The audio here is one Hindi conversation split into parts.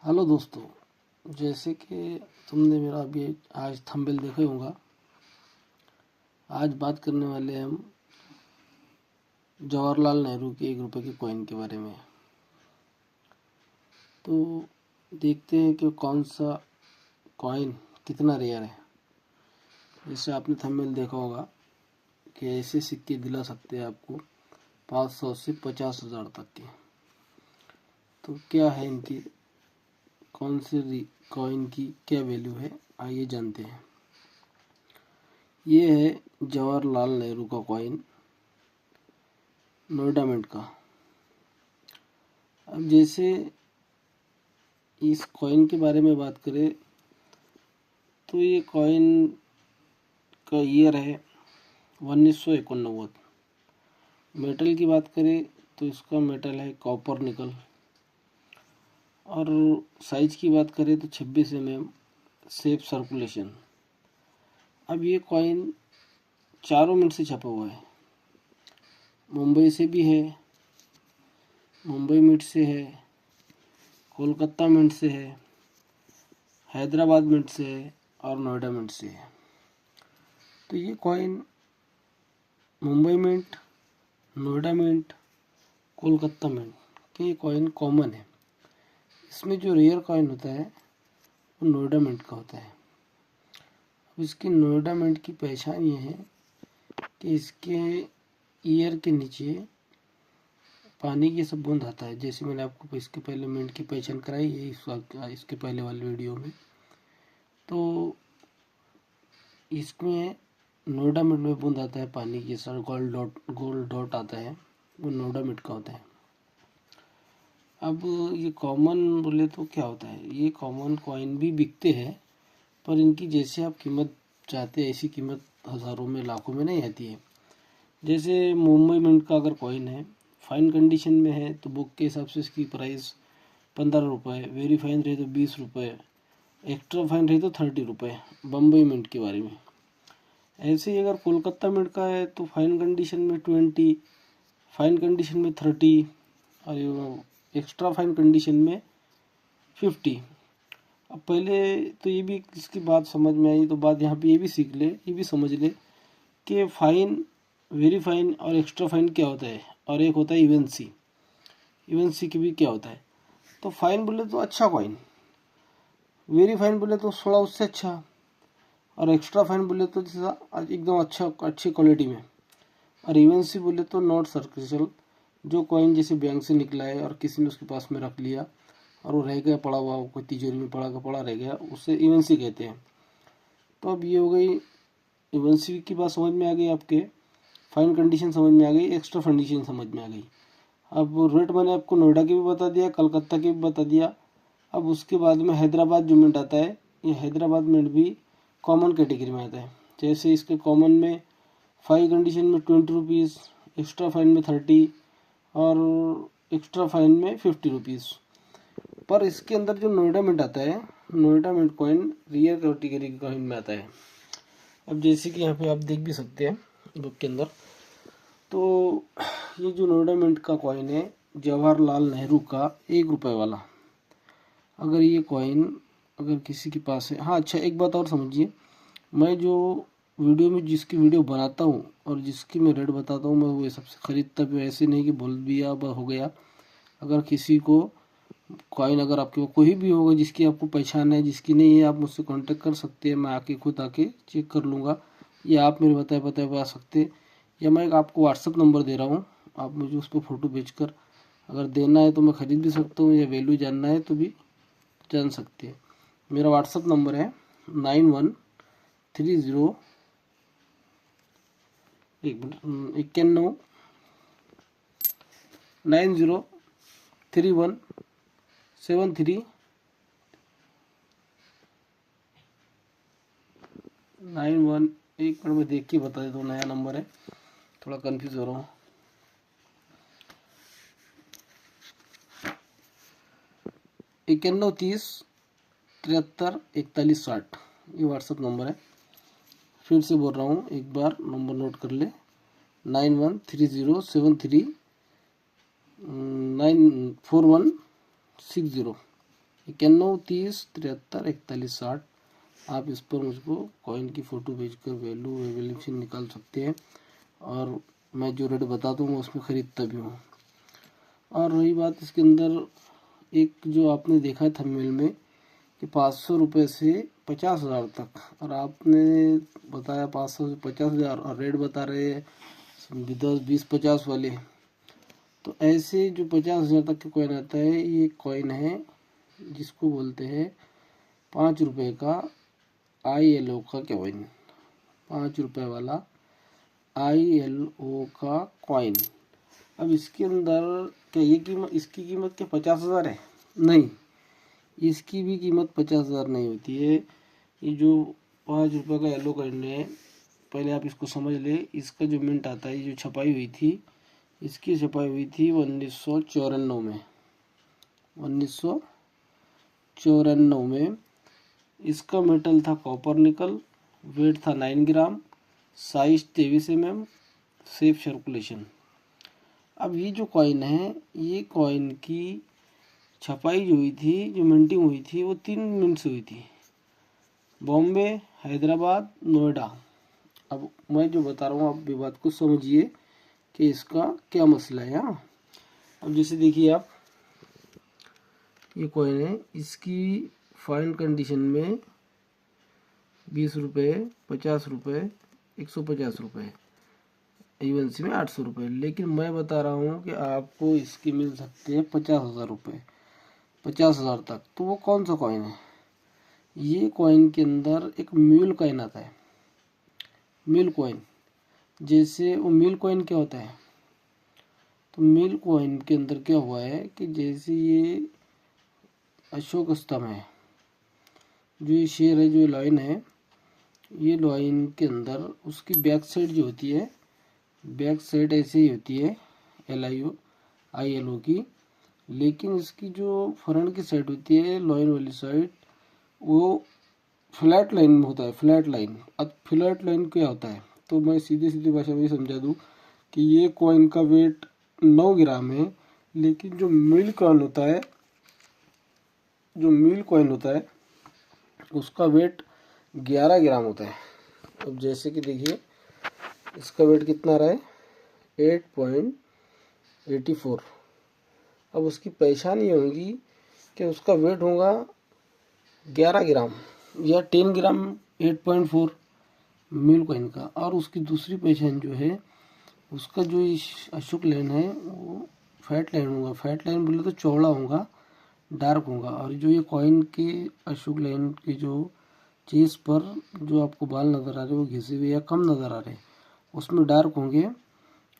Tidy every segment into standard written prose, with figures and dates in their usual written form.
हेलो दोस्तों, जैसे कि तुमने मेरा अभी आज थंबनेल देखा ही होगा। आज बात करने वाले हैं हम जवाहरलाल नेहरू के 1 रुपए के कॉइन के बारे में। तो देखते हैं कि कौन सा कॉइन कितना रेयर है। जैसे आपने थंबनेल देखा होगा कि ऐसे सिक्के दिला सकते हैं आपको 500 से 50,000 तक के। तो क्या है इनकी, कौन से कॉइन की क्या वैल्यू है, आइए जानते हैं। ये है जवाहरलाल नेहरू का कॉइन, नोएडा मिंट का। अब जैसे इस कॉइन के बारे में बात करें तो ये कॉइन का ईयर है 1989। मेटल की बात करें तो इसका मेटल है कॉपर निकल। और साइज की बात करें तो 26 mm सेफ सर्कुलेशन। अब ये कॉइन चारों मिनट से छपा हुआ है। मुंबई से भी है, मुंबई मिंट से है, कोलकाता मिंट से है, हैदराबाद मिंट से है और नोएडा मिंट से है। तो ये coin Mumbai mint, Noida mint, Kolkata mint के कॉइन कॉमन है। इसमें जो रेयर कॉइन होता है वो नोएडा मिंट का होता है। अब इसकी नोएडा मिंट की पहचान ये है कि इसके ईयर के नीचे पानी की सब बूंद आता है। जैसे मैंने आपको इसके पहले मिंट की पहचान कराई है इसके पहले वाले वीडियो में। तो इसमें नोएडा मिंट में बूंद आता है पानी की, सर गोल्ड डॉट आता है, वो नोएडा मिंट का होता है। अब ये कॉमन बोले तो क्या होता है, ये कॉमन कॉइन भी बिकते हैं, पर इनकी जैसे आप कीमत चाहते हैं ऐसी कीमत हज़ारों में लाखों में नहीं आती है। जैसे मुंबई मिंट का अगर कॉइन है, फाइन कंडीशन में है तो बुक के हिसाब से इसकी प्राइस 15 रुपये, वेरी फाइन रहे तो 20 रुपये, एक्स्ट्रा फाइन रहे तो 30 रुपये बम्बई मिंट के बारे में। ऐसे ही अगर कोलकाता मिंट का है तो फाइन कंडीशन में 20, फाइन कंडीशन में 30 और एक्स्ट्रा फाइन कंडीशन में 50। अब पहले तो ये भी इसकी बात समझ में आई, तो बात यहाँ पे ये भी सीख ले, ये भी समझ ले कि फाइन, वेरी फाइन और एक्स्ट्रा फाइन क्या होता है, और एक होता है इवेंसी। इवेंसी की भी क्या होता है। तो फाइन बोले तो अच्छा कॉइन, वेरी फाइन बोले तो थोड़ा उससे अच्छा, और एक्स्ट्रा फाइन बोले तो एकदम अच्छी क्वालिटी में, और इवेंसी बोले तो नॉट सर्किल, जो कॉइन जैसे बैंक से निकला है और किसी ने उसके पास में रख लिया और वो रह गया पड़ा हुआ, कोई तिजोरी में पड़ा रह गया, उसे इवेंसी कहते हैं। तो अब ये हो गई इवेंसी की बात समझ में आ गई, आपके फाइन कंडीशन समझ में आ गई, एक्स्ट्रा कंडीशन समझ में आ गई। अब रेट मैंने आपको नोएडा की भी बता दिया, कलकत्ता की भी बता दिया। अब उसके बाद में हैदराबाद जो मिंट आता है, ये हैदराबाद मिंट भी कॉमन कैटेगरी में आता है। जैसे इसके कॉमन में फाइन कंडीशन में 20 रुपीज़, एक्स्ट्रा फाइन में 30 और एक्स्ट्रा फाइन में 50 रुपीज़। पर इसके अंदर जो नोएडा मिंट आता है, Noida mint coin rare category के कॉइन में आता है। अब जैसे कि यहाँ पे आप देख भी सकते हैं बुक के अंदर, तो ये जो नोएडा मिंट का कॉइन है जवाहरलाल नेहरू का 1 रुपए वाला, अगर ये कॉइन अगर किसी के पास है, हाँ अच्छा एक बात और समझिए, मैं जो वीडियो में जिसकी वीडियो बनाता हूँ और जिसकी मैं रेट बताता हूँ, मैं वो सबसे ख़रीदता भी ऐसे नहीं कि बोल दिया हो गया। अगर किसी को कॉइन, अगर आपके कोई भी होगा जिसकी आपको पहचान है, जिसकी नहीं है, आप मुझसे कांटेक्ट कर सकते हैं, मैं खुद आके चेक कर लूँगा, या आप मेरे बताए आ सकते, या मैं आपको व्हाट्सअप नंबर दे रहा हूँ, आप मुझे उस पर फ़ोटो भेजकर अगर देना है तो मैं ख़रीद भी सकता हूँ, या वैल्यू जानना है तो भी जान सकते हैं। मेरा व्हाट्सअप नंबर है 9130 91 9031 73 91। एक मिनट में देख के बता देता हूँ, नया नंबर है, थोड़ा कंफ्यूज हो रहा हूँ। 9130 73 4160 ये व्हाट्सअप नंबर है। फिर से बोल रहा हूँ, एक बार नंबर नोट कर ले, 913073 94160। 91 30 73 41 60। आप इस पर मुझको कॉइन की फ़ोटो भेजकर वैल्यू एवल्यूशन निकाल सकते हैं, और मैं जो रेट बताता हूँ उसमें ख़रीदता भी हूँ। और रही बात इसके अंदर, एक जो आपने देखा थंबनेल में कि 500 रुपये से 50,000 तक, और आपने बताया 500 से 50,000 और रेट बता रहे हैं 10 20 50 वाले। तो ऐसे जो 50,000 तक के कॉइन आता है, ये कॉइन है जिसको बोलते हैं 5 रुपये का ILO का कॉइन, 5 रुपये वाला ILO का कॉइन। अब इसके अंदर क्या ये कीमत, इसकी कीमत क्या 50,000 है? नहीं, इसकी भी कीमत 50,000 नहीं होती है। ये जो 5 रुपये का येलो कॉइन है, पहले आप इसको समझ ले। इसका जो मिंट आता है, ये जो छपाई हुई थी, इसकी छपाई हुई थी 1994 में। 1994 में इसका मेटल था कॉपर निकल, वेट था 9 ग्राम, साइज 23 mm, सेफ सर्कुलेशन। अब ये जो कॉइन है, ये कॉइन की छपाई जो हुई थी, जो मिंटिंग हुई थी, वो 3 मिनट से हुई थी, बॉम्बे, हैदराबाद, नोएडा। अब मैं जो बता रहा हूँ आप भी बात को समझिए कि इसका क्या मसला है। हाँ, अब जैसे देखिए आप, ये कॉइन है, इसकी फाइन कंडीशन में 20 रुपये, 50 रुपये, 150 रुपये, इवन में 800 रुपये। लेकिन मैं बता रहा हूँ कि आपको इसकी मिल सकती है 50,000 रुपये, 50,000 तक। तो वो कौन सा कॉइन है? ये कॉइन के अंदर एक म्यूल कॉइन आता है, म्यूल कॉइन। जैसे वो म्यूल कॉइन क्या होता है? तो म्यूल कॉइन के अंदर क्या हुआ है कि जैसे ये अशोक स्तंभ है, जो ये शेर है, जो लाइन है, ये लाइन के अंदर उसकी बैक साइड जो होती है, बैक साइड ऐसे ही होती है ILO की। लेकिन इसकी जो फ्रंट की साइड होती है, लाइन वाली साइड, वो फ्लैट लाइन में होता है, फ्लैट लाइन। अब फ्लैट लाइन क्या होता है? तो मैं सीधी सीधी भाषा में समझा दूँ कि ये कॉइन का वेट 9 ग्राम है, लेकिन जो मिल कॉइन होता है, जो मिल कॉइन होता है, उसका वेट 11 ग्राम होता है। अब जैसे कि देखिए, इसका वेट कितना रहा है? 8.84। अब उसकी पहचान ये होगी कि उसका वेट होगा 11 ग्राम या 10 ग्राम, 8.4 मिल कॉइन का। और उसकी दूसरी पहचान जो है, उसका जो अशोक लाइन है, वो फैट लाइन होगा। फैट लाइन बोले तो चौड़ा होगा, डार्क होगा। और जो ये कॉइन के अशोक लाइन के जो चेस पर जो आपको बाल नज़र आ रहे हैं, वो घिसे हुए या कम नज़र आ रहे हैं, उसमें डार्क होंगे,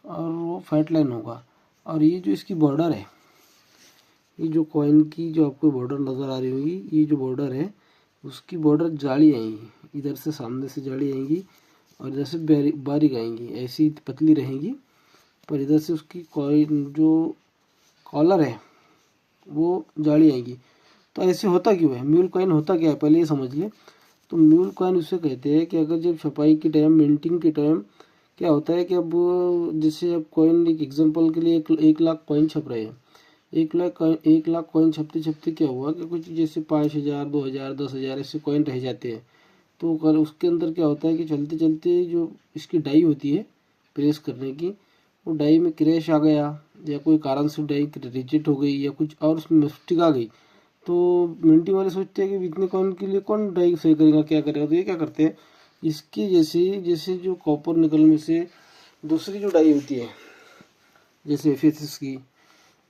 और वो फैट लाइन होगा। और ये जो इसकी बॉर्डर है, ये जो कॉइन की जो आपको बॉर्डर नज़र आ रही होगी, ये जो बॉर्डर है, उसकी बॉर्डर जाली आएंगी, इधर से सामने से जाली आएंगी और इधर से बारीक आएंगी, ऐसी पतली रहेंगी। पर इधर से उसकी कॉइन जो कॉलर है, वो जाली आएंगी। तो ऐसे होता क्यों है? म्यूल कॉइन होता क्या है, पहले ये समझ ले। तो म्यूल कॉइन उसे कहते हैं कि अगर जब छपाई के टाइम, मिंटिंग के टाइम क्या होता है कि अब जैसे अब कॉइन, एक एग्जांपल के लिए 1 लाख कॉइन छप रहे हैं, 1 लाख कॉइन छपते छपते क्या हुआ कि कुछ जैसे 5,000, 2,000, 10,000 ऐसे कॉइन रह जाते हैं। तो कल उसके अंदर क्या होता है कि चलते चलते जो इसकी डाई होती है प्रेस करने की, वो डाई में क्रैश आ गया, या कोई कारण से डाई रिजेक्ट हो गई, या कुछ और उसमें मिस्टेक आ गई। तो मिंटिंग वाले सोचते हैं कि इतने कॉइन के लिए कौन डाई सही करेगा, क्या करेगा। तो ये क्या करते हैं, इसकी जैसे जो कॉपर निकल में से दूसरी जो डाई होती है, जैसे FSS की,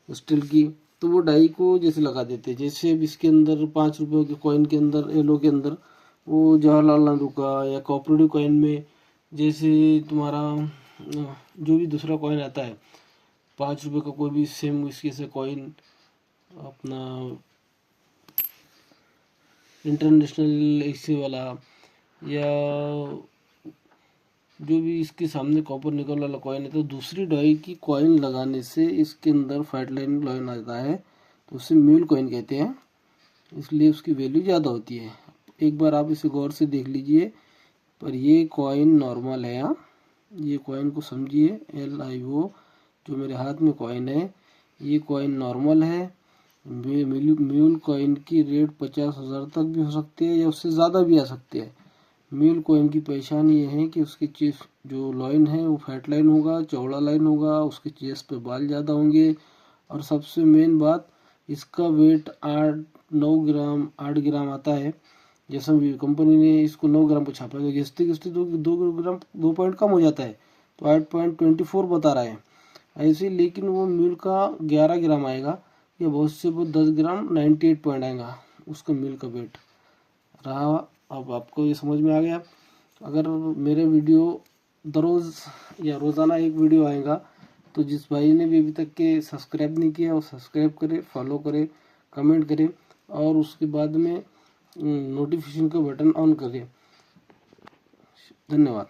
स्टील की, तो वो डाई को जैसे लगा देते हैं। जैसे अब इसके अंदर 5 रुपये के कॉइन के अंदर, येलो के अंदर, वो जवाहरलाल नेहरू का, या कोऑपरेटिव कॉइन में जैसे तुम्हारा जो भी दूसरा कॉइन आता है, 5 रुपये का कोई भी सेम इसके से कॉइन, अपना इंटरनेशनल ऐसे वाला, या जो भी इसके सामने कॉपर निकल वाला कॉइन है, तो दूसरी डाई की कॉइन लगाने से इसके अंदर फैट लाइन आता है, तो उसे म्यूल कॉइन कहते हैं। इसलिए उसकी वैल्यू ज़्यादा होती है। एक बार आप इसे गौर से देख लीजिए। पर ये कॉइन नॉर्मल है। हाँ, ये कॉइन को समझिए, LIO जो मेरे हाथ में कॉइन है, ये कॉइन नॉर्मल है। म्यूल कॉइन की रेट 50,000 तक भी हो सकती है या उससे ज़्यादा भी आ सकती है। म्यूल कॉइन की पहचान ये है कि उसकी चेस्ट जो लाइन है वो फैट लाइन होगा, चौड़ा लाइन होगा, उसके चेस्ट पे बाल ज़्यादा होंगे और सबसे मेन बात इसका वेट 8-9 ग्राम 8 ग्राम आता है। जैसे कंपनी ने इसको 9 ग्राम को छापा तो घिसते घिसते 2 ग्राम 2 पॉइंट कम हो जाता है, तो 8.24 बता रहा है ऐसे। लेकिन वो म्यूल का 11 ग्राम आएगा या बहुत से बहुत 10 ग्राम 98 पॉइंट आएगा उसका म्यूल का वेट रहा। अब आपको ये समझ में आ गया। अगर मेरे वीडियो दररोज़ या रोज़ाना एक वीडियो आएगा तो जिस भाई ने भी अभी तक के सब्सक्राइब नहीं किया वो सब्सक्राइब करे, फॉलो करे, कमेंट करे और उसके बाद में नोटिफिकेशन का बटन ऑन करें। धन्यवाद।